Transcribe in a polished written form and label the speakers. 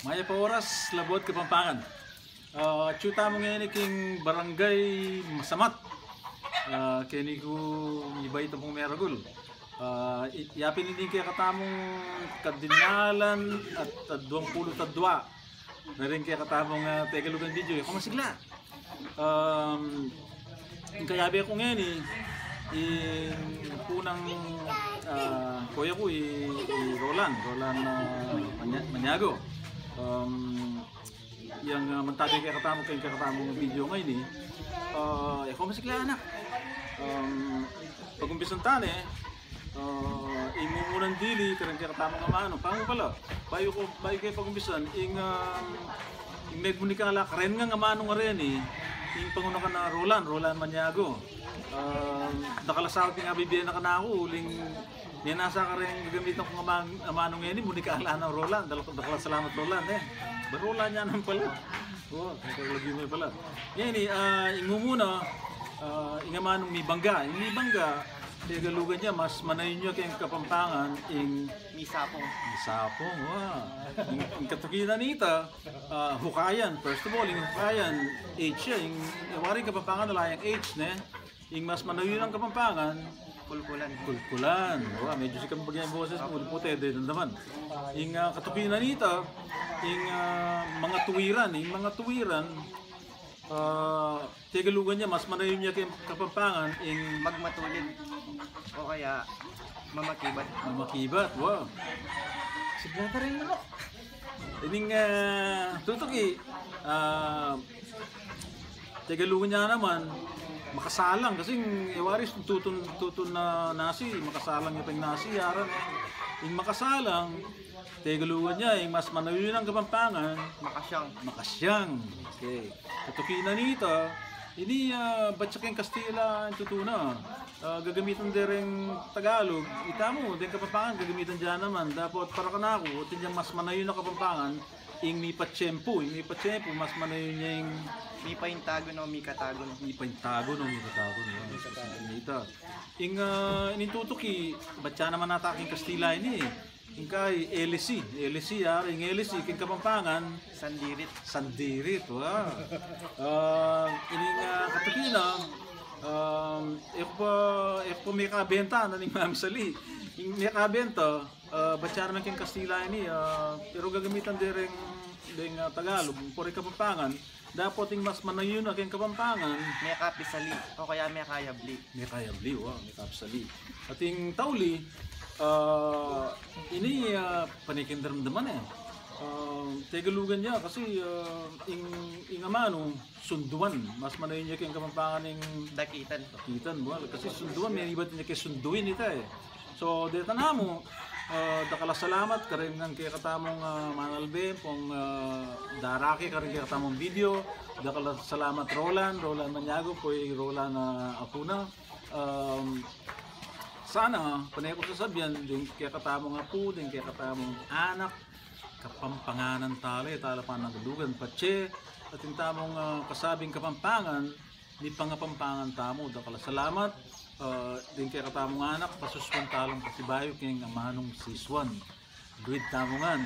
Speaker 1: Maya pa oras, Labot, Kapampangan. Chuta mo ngayon king barangay Masamat. Kini ko iba ito pong meragul. Yapin hindi kaya katamong kardinalan at 22. Meron kaya katamong Tegalugan video. Kung masigla. Kaya ko ngayon punang kuya ko Roland Maniago. Yang mantadi kaya katamong video ngayon kung masigla anak. Pag-umpisan tani, imumunan dili, karang kaya katamong amano, pango pala, bayo kayo pag-umpisan, megmunikala, karen nga amano nga rin yung panguna ka na Roland Maniago. Nakalasawat nga bibiyan na ka na ako, uling nasa ka rin gagamitan kong amano ngayon, munikala ng Roland, salamat Roland Barola niya nang pala. Lagi mo pala. Yan ingumuna, ingamanong may bangga. May bangga, Tegalugan niya, mas manayon niya kayong Kapampangan,
Speaker 2: Misapong.
Speaker 1: Misapong, Yung katukinan nita, Hukayan. First of all, yung Hukayan, H siya. Yung waring Kapampangan nala yung H, yung mas manayon ng Kapampangan, Kulkulan. Medyo si kami bagay ang boses mo, puti, din naman. Yung katukinan nita, yung mga tuwiran, Tegalugan niya, mas manayon niya kay Kapampangan, yung
Speaker 2: Magmatulid. O kaya,
Speaker 1: Mamakibat, wow. Sigla ka rin mo. Yung tutuki, Tegalugan niya naman, makasalang kasi iwaris tutun na nasi, makasalang yung nasi yaran yung makasalang Tegalugan niya yung mas manayon ng Kapampangan makasyang okay tutukinan nito ini batsaking Kastila tutuna gagamitan din Tagalog itamo din Kapampangan gagamitan diyan naman dapat para kanako tin mas manayon ng Kapampangan ing mi patsyempo mas manayon niya yung
Speaker 2: Mi paintago no, mi katago no.
Speaker 1: Ito. Ing inintutuki, batya naman nataking Kastila ini. Ing kay LC ing LC king Kapampangan, Sandirit, wow. Ining katukina, po may kabenta na ning Mamsali. Ing may kabenta, batya naman king Kastila ini, pero gagamitan din Tagalog, puri Kapampangan. Dapat yung mas manayon na kayong Kapampangan
Speaker 2: may kapisali o kaya may kayabli
Speaker 1: may kapisali at yung tauli ini panikindaramdaman Tegalugan niya kasi yung amano sunduan mas manayon niya kayong Kapampangan yung
Speaker 2: dakitan
Speaker 1: kasi sunduan may iba't niya kay sunduin ito so dito na mo dakala salamat karin ng kaya katamong Manalbe pong daraki karin kaya katamong video dakala salamat Roland Maniago po Roland Apuna sana panay ko sasabihan din kaya katamong apo din kaya katamong anak Kapampanganan tali talapan ng Galugan patse at yung tamong kasabing Kapampangan ni Pangapampangan tamo dakala salamat din kaya katamong anak pasuswan talong pasibayo king amanong siswan duwid tamongan